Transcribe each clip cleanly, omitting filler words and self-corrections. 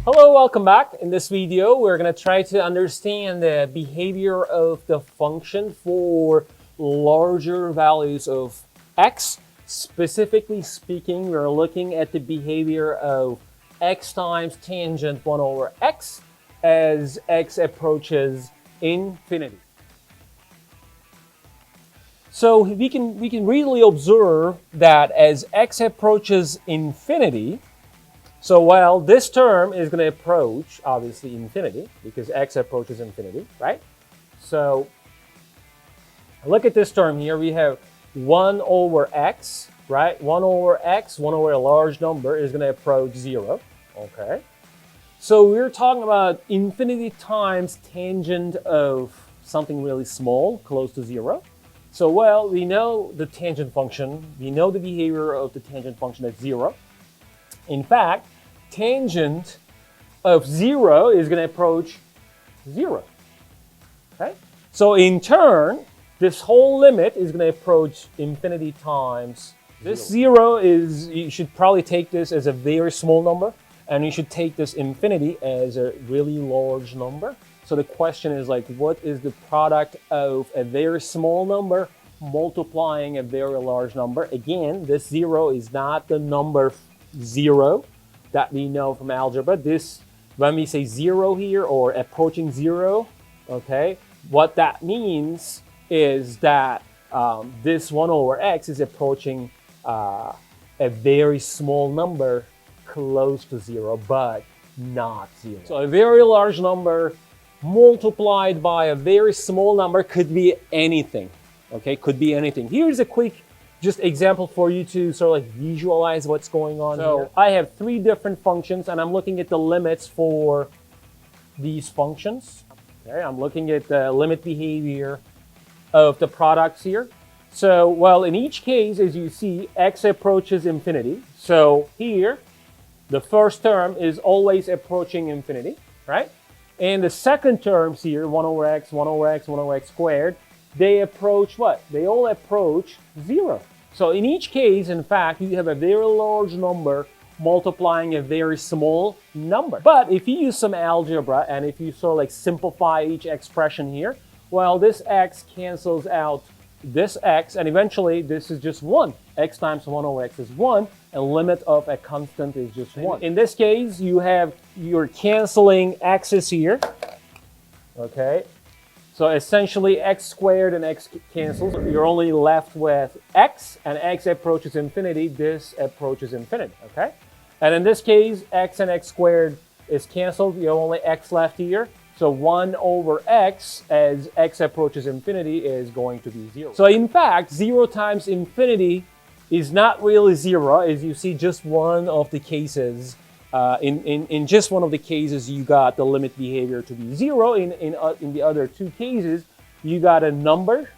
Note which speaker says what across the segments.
Speaker 1: Hello, welcome back. In this video, we're going to try to understand the behavior of the function for larger values of x. Specifically speaking, we're looking at the behavior of x times tangent 1 over x as x approaches infinity. So we can really observe that as x approaches infinity, so while this term is going to approach, obviously, infinity, because x approaches infinity, right? So look at this term here. We have 1 over x, right? 1 over x, 1 over a large number is going to approach 0, okay? So we're talking about infinity times tangent of something really small, close to 0. So, well, we know the tangent function. We know the behavior of the tangent function at 0. In fact, tangent of 0 is going to approach 0. Okay? So in turn, this whole limit is going to approach infinity times 0. This 0 is, you should probably take this as a very small number, and you should take this infinity as a really large number. So the question is like, what is the product of a very small number multiplying a very large number? Again, this 0 is not the number 0 that we know from algebra. This, when we say 0 here or approaching 0, okay, what that means is that this 1 over x is approaching a very small number close to 0, but not 0. So a very large number multiplied by a very small number could be anything, okay, could be anything. Here's a quick just example for you to sort of like visualize what's going on here. I have 3 different functions, and I'm looking at the limits for these functions. Okay, I'm looking at the limit behavior of the products here. So, well, in each case, as you see, x approaches infinity. So here, the first term is always approaching infinity, right? And the second terms here, 1 over x, 1 over x, 1 over x squared, they approach what? They all approach 0. So in each case, in fact, you have a very large number multiplying a very small number. But if you use some algebra and if you sort of like simplify each expression here, well, this x cancels out this x, and eventually this is just 1. X times 1 over x is 1, and limit of a constant is just 1. In this case, you're canceling x's here, okay? So essentially, x squared and x cancels. You're only left with x, and x approaches infinity. This approaches infinity, okay? And in this case, x and x squared is canceled. You have only x left here. So 1 over x, as x approaches infinity, is going to be 0. So in fact, 0 times infinity is not really 0. As you see, just one of the cases. In just one of the cases, you got the limit behavior to be 0. In the other 2 cases, you got a number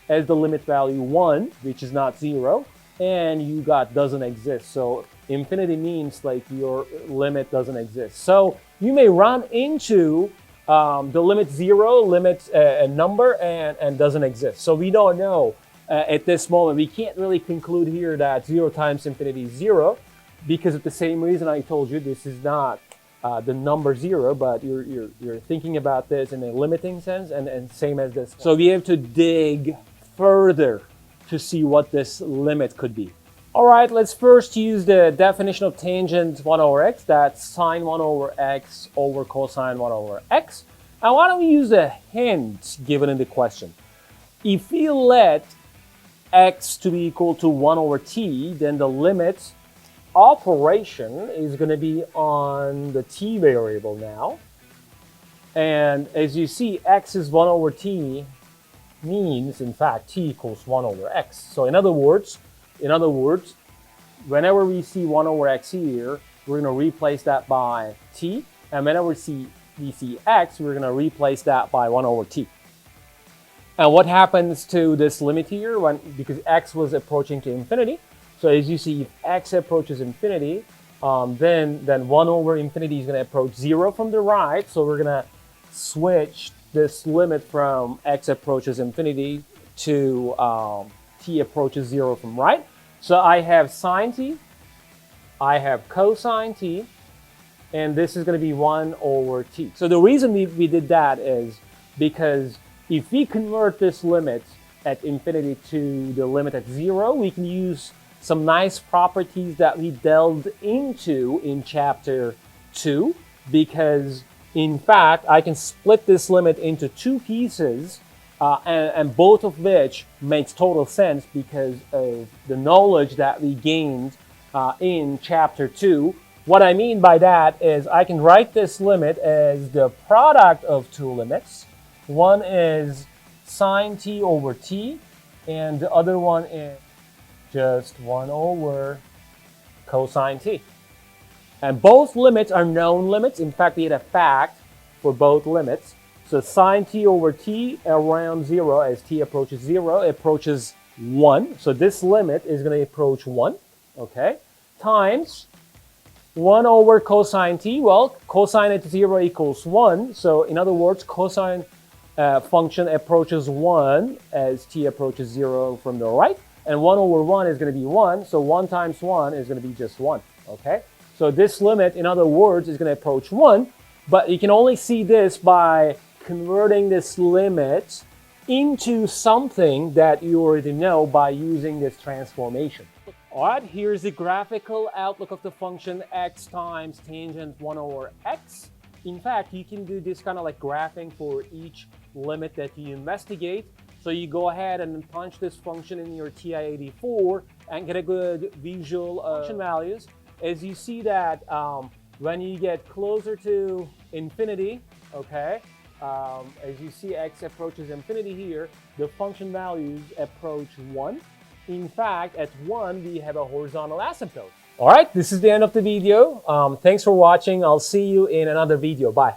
Speaker 1: as the limit value 1, which is not 0, and you got doesn't exist. So infinity means like your limit doesn't exist. So you may run into the limit 0, limit a number, and doesn't exist. So we don't know at this moment. We can't really conclude here that 0 times infinity is 0. Because of the same reason I told you, this is not the number 0, but you're thinking about this in a limiting sense, and same as this. So we have to dig further to see what this limit could be. All right, let's first use the definition of tangent 1 over x. That's sine 1 over x over cosine 1 over x. And why don't we use a hint given in the question? If we let x to be equal to 1 over t, then the limit operation is going to be on the t variable now. And as you see, x is 1 over t means, in fact, t equals 1 over x. So in other words, whenever we see 1 over x here, we're going to replace that by t. And whenever we see x, we're going to replace that by 1 over t. And what happens to this limit here? Because x was approaching to infinity. So as you see, if x approaches infinity, then 1 over infinity is going to approach 0 from the right. So we're going to switch this limit from x approaches infinity to t approaches 0 from right. So I have sine t, I have cosine t, and this is going to be 1 over t. So the reason we did that is because if we convert this limit at infinity to the limit at 0, we can use some nice properties that we delved into in chapter 2, because in fact I can split this limit into 2 pieces, and both of which makes total sense because of the knowledge that we gained in chapter 2. What I mean by that is I can write this limit as the product of 2 limits. One is sine t over t, and the other one is just 1 over cosine t. And both limits are known limits. In fact, we had a fact for both limits. So sine t over t around 0, as t approaches 0, approaches 1. So this limit is going to approach 1, okay? Times 1 over cosine t. Well, cosine at 0 equals 1. So in other words, cosine function approaches 1 as t approaches 0 from the right. And 1 over 1 is going to be 1. So 1 times 1 is going to be just 1, okay? So this limit, in other words, is going to approach 1. But you can only see this by converting this limit into something that you already know by using this transformation. All right, here's the graphical outlook of the function x times tangent 1 over x. In fact, you can do this kind of like graphing for each limit that you investigate. So you go ahead and punch this function in your TI-84 and get a good visual function values. As you see that when you get closer to infinity, okay, as you see x approaches infinity here, the function values approach 1. In fact, at 1, we have a horizontal asymptote. All right, this is the end of the video. Thanks for watching. I'll see you in another video. Bye.